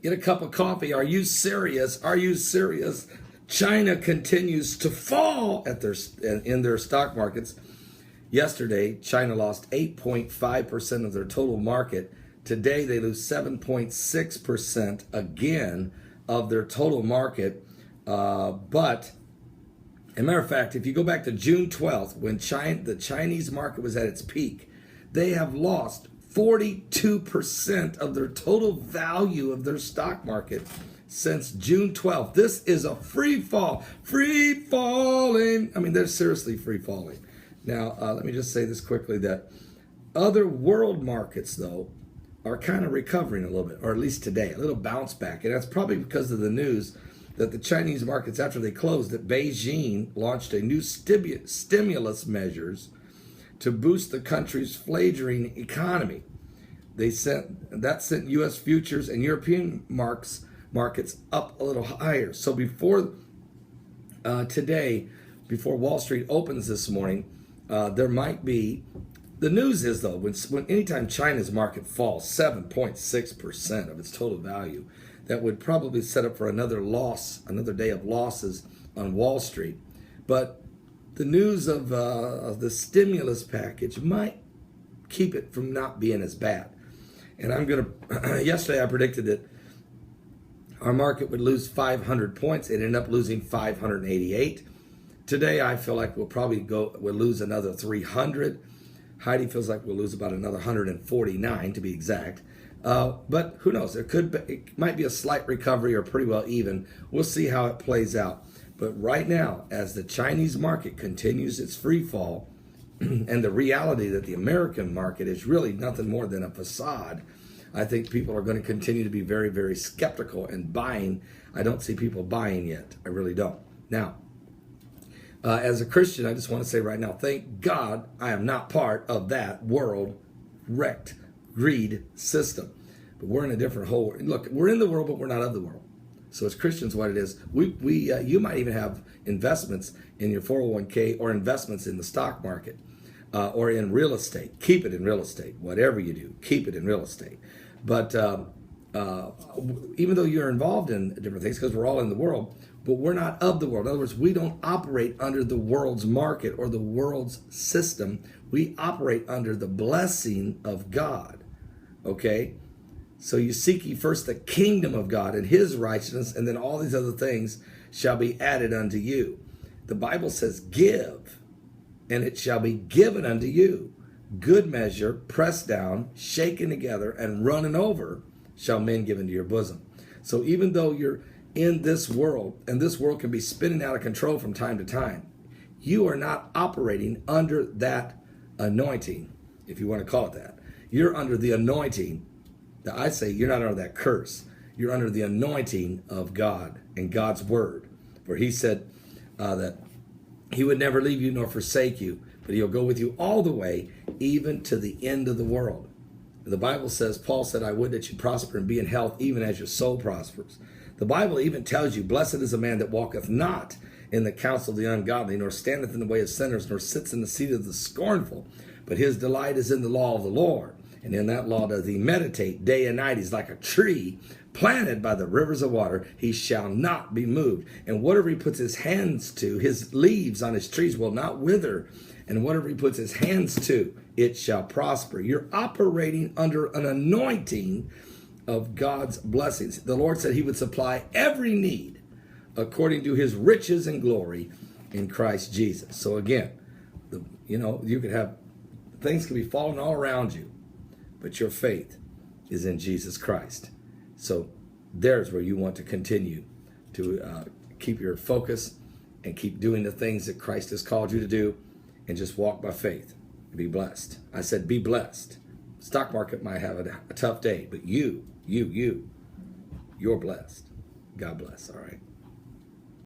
Get a cup of coffee. Are you serious? Are you serious? China continues to fall in their stock markets. Yesterday, China lost 8.5% of their total market. Today, they lose 7.6% again of their total market. But, as a matter of fact, if you go back to June 12th, when the Chinese market was at its peak, they have lost 42% of their total value of their stock market since June 12th. This is a free fall. Free falling. I mean, they're seriously free falling. Now, let me just say this quickly, that other world markets, though, are kind of recovering a little bit, or at least today, a little bounce back. And that's probably because of the news that the Chinese markets, after they closed, that Beijing launched a new stimulus measures to boost the country's fledgling economy. That sent U.S. futures and European markets up a little higher. So before today, before Wall Street opens this morning, there might be. The news is, though, when anytime China's market falls 7.6% of its total value, that would probably set up for another day of losses on Wall Street. But the news of the stimulus package might keep it from not being as bad. And yesterday I predicted that our market would lose 500 points. It ended up losing 588. Today I feel like we'll lose another 300. Heidi feels like we'll lose about another 149 to be exact. But who knows? It might be a slight recovery or pretty well even. We'll see how it plays out. But right now, as the Chinese market continues its free fall, and the reality that the American market is really nothing more than a facade, I think people are going to continue to be very, very skeptical and buying. I don't see people buying yet. I really don't. Now, as a Christian, I just want to say right now, thank God I am not part of that world wrecked greed system. But we're in a different whole. Look, we're in the world, but we're not of the world. So as Christians, what it is, you might even have investments in your 401k or investments in the stock market or in real estate. Keep it in real estate. Whatever you do, keep it in real estate. But even though you're involved in different things, because we're all in the world, but we're not of the world. In other words, we don't operate under the world's market or the world's system. We operate under the blessing of God. Okay? So you seek ye first the kingdom of God and his righteousness, and then all these other things shall be added unto you. The Bible says, give, and it shall be given unto you. Good measure, pressed down, shaken together, and running over, shall men give into your bosom. So even though you're in this world, and this world can be spinning out of control from time to time, you are not operating under that anointing, if you want to call it that. You're under the anointing. I say you're not under that curse. You're under the anointing of God and God's word. For he said that he would never leave you nor forsake you, but he'll go with you all the way, even to the end of the world. The Bible says, Paul said, I would that you prosper and be in health, even as your soul prospers. The Bible even tells you, blessed is a man that walketh not in the counsel of the ungodly, nor standeth in the way of sinners, nor sits in the seat of the scornful. But his delight is in the law of the Lord. And in that law does he meditate day and night. He's like a tree planted by the rivers of water. He shall not be moved. And whatever he puts his hands to, his leaves on his trees will not wither. And whatever he puts his hands to, it shall prosper. You're operating under an anointing of God's blessings. The Lord said he would supply every need according to his riches and glory in Christ Jesus. So again, you could have, things can be falling all around you, but your faith is in Jesus Christ. So there's where you want to continue to keep your focus and keep doing the things that Christ has called you to do, and just walk by faith and be blessed. I said be blessed. Stock market might have a tough day, but you're blessed. God bless. All right.